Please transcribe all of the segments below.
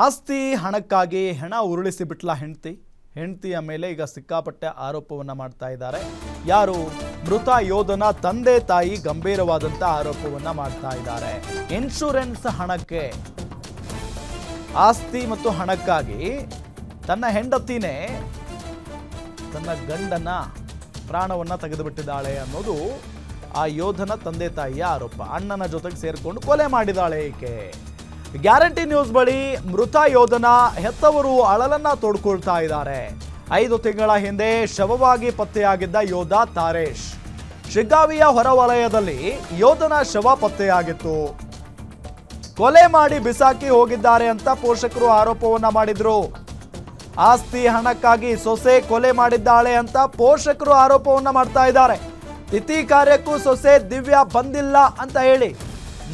ಆಸ್ತಿ ಹಣಕ್ಕಾಗಿ ಹೆಣ ಉರುಳಿಸಿ ಬಿಟ್ಲ ಹೆಂಡತಿಯ ಮೇಲೆ ಈಗ ಸಿಕ್ಕಾಪಟ್ಟೆ ಆರೋಪವನ್ನ ಮಾಡ್ತಾ ಇದ್ದಾರೆ. ಯಾರು? ಮೃತ ಯೋಧನ ತಂದೆ ತಾಯಿ ಗಂಭೀರವಾದಂತ ಆರೋಪವನ್ನ ಮಾಡ್ತಾ ಇದ್ದಾರೆ. ಇನ್ಶೂರೆನ್ಸ್ ಹಣಕ್ಕೆ, ಆಸ್ತಿ ಮತ್ತು ಹಣಕ್ಕಾಗಿ ತನ್ನ ಹೆಂಡತಿನೇ ತನ್ನ ಗಂಡನ ಪ್ರಾಣವನ್ನ ತೆಗೆದುಬಿಟ್ಟಿದ್ದಾಳೆ ಅನ್ನೋದು ಆ ಯೋಧನ ತಂದೆ ತಾಯಿಯ ಆರೋಪ. ಅಣ್ಣನ ಜೊತೆಗೆ ಸೇರಿಕೊಂಡು ಕೊಲೆ ಮಾಡಿದಾಳೆ ಈಕೆ. ಗ್ಯಾರಂಟಿ ನ್ಯೂಸ್ ಬಳಿ ಮೃತ ಯೋಧನ ಹೆತ್ತವರು ಅಳಲನ್ನ ತೋಡ್ಕೊಳ್ತಾ ಇದ್ದಾರೆ. 5 ತಿಂಗಳ ಹಿಂದೆ ಶವವಾಗಿ ಪತ್ತೆಯಾಗಿದ್ದ ಯೋಧ ತಾರೇಶ್. ಶಿಗ್ಗಾವಿಯ ಹೊರವಲಯದಲ್ಲಿ ಯೋಧನ ಶವ ಪತ್ತೆಯಾಗಿತ್ತು. ಕೊಲೆ ಮಾಡಿ ಬಿಸಾಕಿ ಹೋಗಿದ್ದಾರೆ ಅಂತ ಪೋಷಕರು ಆರೋಪವನ್ನ ಮಾಡಿದ್ರು. ಆಸ್ತಿ ಹಣಕ್ಕಾಗಿ ಸೊಸೆ ಕೊಲೆ ಮಾಡಿದ್ದಾಳೆ ಅಂತ ಪೋಷಕರು ಆರೋಪವನ್ನ ಮಾಡ್ತಾ ಇದ್ದಾರೆ. ತಿಥಿ ಕಾರ್ಯಕ್ಕೂ ಸೊಸೆ ದಿವ್ಯಾ ಬಂದಿಲ್ಲ ಅಂತ ಹೇಳಿ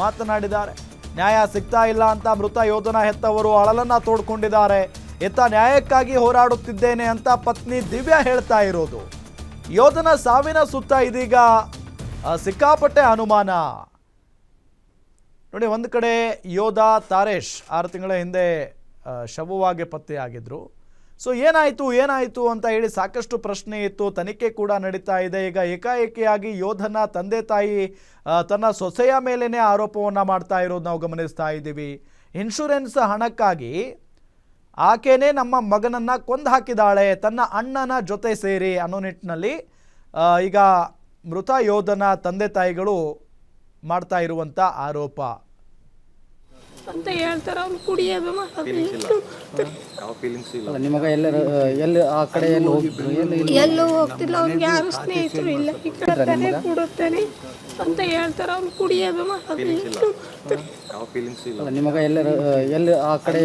ಮಾತನಾಡಿದ್ದಾರೆ. ನ್ಯಾಯ ಸಿಗ್ತಾ ಇಲ್ಲ ಅಂತ ಮೃತ ಯೋಧನ ಹೆತ್ತವರು ಅಳಲನ್ನ ತೋಡ್ಕೊಂಡಿದ್ದಾರೆ. ಎತ್ತ ನ್ಯಾಯಕ್ಕಾಗಿ ಹೋರಾಡುತ್ತಿದ್ದೇನೆ ಅಂತ ಪತ್ನಿ ದಿವ್ಯಾ ಹೇಳ್ತಾ ಇರೋದು. ಯೋಧನ ಸಾವಿನ ಸುತ್ತ ಇದೀಗ ಸಿಕ್ಕಾಪಟ್ಟೆ ಅನುಮಾನ. ನೋಡಿ, ಒಂದು ಕಡೆ ಯೋಧ ತಾರೇಶ್ 6 ತಿಂಗಳ ಹಿಂದೆ ಶವವಾಗಿ ಪತ್ತೆಯಾಗಿದ್ರು. ಸೊ ಏನಾಯಿತು ಅಂತ ಹೇಳಿ ಸಾಕಷ್ಟು ಪ್ರಶ್ನೆ ಇತ್ತು. ತನಿಖೆ ಕೂಡ ನಡೀತಾ ಇದೆ. ಈಗ ಏಕಾಏಕಿಯಾಗಿ ಯೋಧನ ತಂದೆ ತಾಯಿ ತನ್ನ ಸೊಸೆಯ ಮೇಲೇನೆ ಆರೋಪವನ್ನು ಮಾಡ್ತಾ ಇರೋದು ನಾವು ಗಮನಿಸ್ತಾ ಇದ್ದೀವಿ. ಇನ್ಶೂರೆನ್ಸ್ ಹಣಕ್ಕಾಗಿ ಆಕೆನೇ ನಮ್ಮ ಮಗನನ್ನು ಕೊಂದು ಹಾಕಿದಾಳೆ ತನ್ನ ಅಣ್ಣನ ಜೊತೆ ಸೇರಿ ಅನ್ನೋ ನಿಟ್ಟಿನಲ್ಲಿ ಈಗ ಮೃತ ಯೋಧನ ತಂದೆ ತಾಯಿಗಳು ಮಾಡ್ತಾ ಇರುವಂಥ ಆರೋಪ ಅಂತ ಹೇಳ್ತಾರೆ. ಅವ್ನು ಕುಡಿಯೋದು ನಿಮಗ ಎಲ್ಲಿ ಆ ಕಡೆ ಎಲ್ಲೂ ಹೋಗ್ತಿಲ್ಲ. ಅವ್ನಿಗೆ ಯಾರು ಸ್ನೇಹಿತರು ಇಲ್ಲ. ಈ ಕಡೆ ಕೊಡುತ್ತೇನೆ ಅಂತ ಹೇಳ್ತಾರೆ. ಅವ್ನು ಕುಡಿಯೋದು ನಿಮಗ ಎಲ್ಲಿ ಆ ಕಡೆ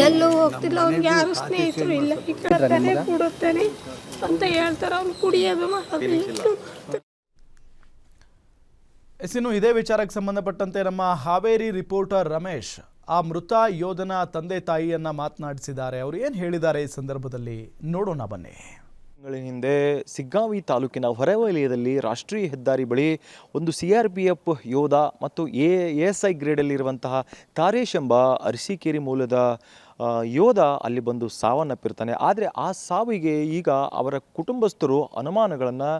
ಎಲ್ಲೂ ಹೋಗ್ತಿಲ್ಲ. ಅವ್ನಿಗೆ ಯಾರು ಸ್ನೇಹಿತರು ಇಲ್ಲ. ಈ ಕಡೆ ಕೊಡುತ್ತೇನೆ ಅಂತ ಹೇಳ್ತಾರೆ. ಅವ್ನು ಕುಡಿಯೋದು ಇನ್ನು ಇದೇ ವಿಚಾರಕ್ಕೆ ಸಂಬಂಧಪಟ್ಟಂತೆ ನಮ್ಮ ಹಾವೇರಿ ರಿಪೋರ್ಟರ್ ರಮೇಶ್ ಆ ಮೃತ ಯೋಧನ ತಂದೆ ತಾಯಿಯನ್ನ ಮಾತನಾಡಿಸಿದ್ದಾರೆ. ಅವರು ಏನು ಹೇಳಿದ್ದಾರೆ ಈ ಸಂದರ್ಭದಲ್ಲಿ ನೋಡೋಣ ಬನ್ನಿ. ತಿಂಗಳ ಹಿಂದೆ ಸಿಗ್ಗಾವಿ ತಾಲೂಕಿನ ಹೊರವಲಯದಲ್ಲಿ ರಾಷ್ಟ್ರೀಯ ಹೆದ್ದಾರಿ ಬಳಿ ಒಂದು CRPF ಯೋಧ ಮತ್ತು ASI ಗ್ರೇಡಲ್ಲಿರುವಂತಹ ತಾರೇಶ್ ಎಂಬ ಅರಸೀಕೆರೆ ಮೂಲದ ಯೋಧ ಅಲ್ಲಿ ಬಂದು ಸಾವನ್ನಪ್ಪಿರ್ತಾನೆ. ಆದರೆ ಆ ಸಾವಿಗೆ ಈಗ ಅವರ ಕುಟುಂಬಸ್ಥರು ಅನುಮಾನಗಳನ್ನು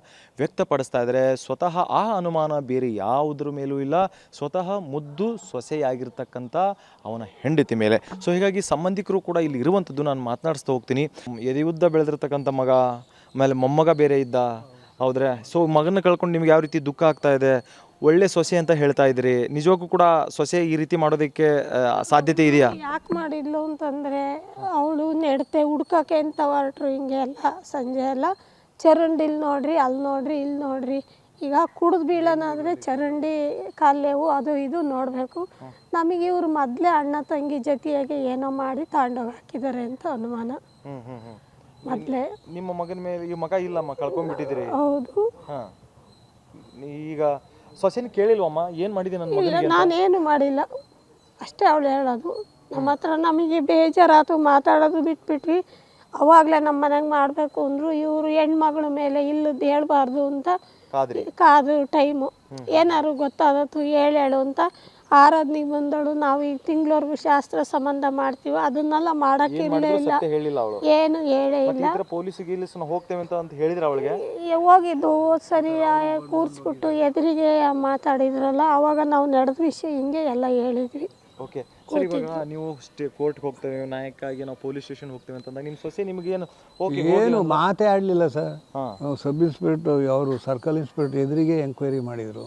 ವ್ಯಕ್ತಪಡಿಸ್ತಾ ಇದ್ದಾರೆ. ಸ್ವತಃ ಆ ಅನುಮಾನ ಬೇರೆ ಯಾವುದ್ರ ಮೇಲೂ ಇಲ್ಲ, ಸ್ವತಃ ಮುದ್ದು ಸೊಸೆಯಾಗಿರ್ತಕ್ಕಂಥ ಅವನ ಹೆಂಡತಿ ಮೇಲೆ. ಸೊ ಹೀಗಾಗಿ ಸಂಬಂಧಿಕರು ಕೂಡ ಇಲ್ಲಿ ಇರುವಂಥದ್ದು ನಾನು ಮಾತನಾಡಿಸ್ತಾ ಹೋಗ್ತೀನಿ. ಎದೆಯುದ್ದ ಬೆಳೆದಿರ್ತಕ್ಕಂಥ ಮಗ, ಆಮೇಲೆ ಮೊಮ್ಮಗ ಬೇರೆ ಇದ್ದ, ಹೌದ್ರೆ? ಸೊ ಮಗನ ಕಳ್ಕೊಂಡು ನಿಮ್ಗೆ ಯಾವ ರೀತಿ ದುಃಖ ಆಗ್ತಾ ಇದೆ? ಒಳ್ಳೆ ಸೊಸೆ ಅಂತ ಹೇಳ್ತಾ ಇದ್ರಿ, ನಿಜವಾಗೂ ಕೂಡ ಸೊಸೆ ಈ ರೀತಿ ಮಾಡೋದಕ್ಕೆ ಸಾಧ್ಯತೆ ಇದೆಯಾ? ಯಾಕೆ ಮಾಡಿದ್ಲು ಅಂತಂದರೆ, ಅವಳು ನೆಡ್ತೆ ಹುಡ್ಕಕ್ಕೆ ಅಂತ ಹೊರಟ್ರು. ಹಿಂಗೆ ಎಲ್ಲ ಸಂಜೆ ಎಲ್ಲ ಚರಂಡಿ ಇಲ್ಲಿ ನೋಡ್ರಿ, ಅಲ್ಲಿ ನೋಡ್ರಿ, ಇಲ್ಲಿ ನೋಡ್ರಿ. ಈಗ ಕುಡಿದು ಬೀಳೋನಾದರೆ ಚರಂಡಿ ಕಾಲೇವು ಅದು ಇದು ನೋಡಬೇಕು. ನಮಗೆ ಇವ್ರು ಮೊದಲೇ ಅಣ್ಣ ತಂಗಿ ಜೊತೆಯಾಗಿ ಏನೋ ಮಾಡಿ ತಾಂಡೋಗಿ ಹಾಕಿದ್ದಾರೆ ಅಂತ ಅನುಮಾನ. ಮೊದಲೇ ನಿಮ್ಮ ಮಗನ ಮೇಲೆ ಈ ಮಗ ಇಲ್ಲಮ್ಮ, ಕಳ್ಕೊಂಡ್ಬಿಟ್ಟಿದ್ದೀರಿ. ಹೌದು. ಈಗ ಸೊಸೆನ ಕೇಳಿಲ್ವಮ್ಮ ಏನು ಮಾಡಿದೆ ನನ್ನ ಮಗ? ನಾನೇನು ಮಾಡಿಲ್ಲ, ಅಷ್ಟೇ ಅವಳು ಹೇಳೋದು. ನಮ್ಮ ಹತ್ರ ನಮಗೆ ಬೇಜಾರಾಯ್ತು, ಮಾತಾಡೋದು ಬಿಟ್ಬಿಟ್ವಿ. ಅವಾಗಲೇ ನಮ್ಮ ಮನೆಗೆ ಮಾಡಬೇಕು ಅಂದರು. ಇವರು ಹೆಣ್ಮಗಳ ಮೇಲೆ ಇಲ್ಲದ್ದು ಹೇಳ್ಬಾರ್ದು ಅಂತ ಕಾದು ಟೈಮು ಏನಾದ್ರು ಗೊತ್ತಾದತ್ತು ಹೇಳು ಅಂತ ಆರಾಧನೆಗೆ ಬಂದಳು. ನಾವು ಈಗ ತಿಂಗಳವರೆಗೂ ಶಾಸ್ತ್ರ ಸಂಬಂಧ ಮಾಡ್ತೀವಿ, ಅದನ್ನೆಲ್ಲ ಮಾಡೋಕ್ಕಿರಲೇ ಇಲ್ಲ. ಏನು ಹೇಳೇ ಇಲ್ಲ. ಹೋಗಿದ್ದು ಸರಿ ಕೂರಿಸ್ಬಿಟ್ಟು ಎದುರಿಗೆ ಮಾತಾಡಿದ್ರಲ್ಲ, ಅವಾಗ ನಾವು ನಡೆದ ವಿಷಯ ಹಿಂಗೆ ಎಲ್ಲ ಹೇಳಿದ್ವಿ. ಓಕೆ ಸರ್, ಇವಾಗ ನೀವು ಕೋರ್ಟ್ಗೆ ಹೋಗ್ತೇವೆ, ನ್ಯಾಯಕ್ಕಾಗಿ ನಾವು ಪೊಲೀಸ್ ಸ್ಟೇಷನ್ ಹೋಗ್ತೇವೆ ಅಂತಂದಾಗ ನಿಮ್ಮ ಸೊಸೆ ನಿಮಗೇನು ಏನು ಮಾತೇ ಆಡಲಿಲ್ಲ ಸರ್. ಸಬ್ ಇನ್ಸ್ಪೆಕ್ಟರ್ ಅವರು ಸರ್ಕಲ್ ಇನ್ಸ್ಪೆಕ್ಟರ್ ಎದುರಿಗೆ ಎಂಕ್ವೈರಿ ಮಾಡಿದ್ರು,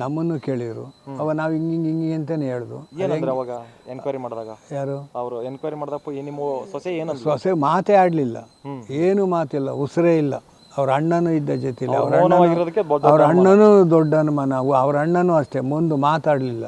ನಮ್ಮನ್ನು ಕೇಳಿದ್ರು. ಅವಾಗ ನಾವು ಹಿಂಗೆ ಅಂತಾನೆ ಹೇಳ್ದು. ಏನಂದ್ರೆ ಅವಾಗ ಎನ್ಕ್ವೈರಿ ಮಾಡಿದಾಗ ಯಾರು ಅವರು ಎನ್ಕ್ವೈರಿ ಮಾಡಿದಪ್ಪ ನಿಮ್ಮ ಸೊಸೆ ಏನಂದ್ರೆ? ಸೊಸೆ ಮಾತೇ ಆಡಲಿಲ್ಲ, ಏನು ಮಾತಿಲ್ಲ, ಉಸಿರೇ ಇಲ್ಲ. ಅವ್ರ ಅಣ್ಣನೂ ಇದ್ದ ಜೊತೆಲಿ, ಅವ್ರ ಅಣ್ಣನೂ ದೊಡ್ಡ ಅನುಮಾನ. ಅವ್ರ ಅಣ್ಣನೂ ಅಷ್ಟೇ ಮುಂದೆ ಮಾತಾಡಲಿಲ್ಲ.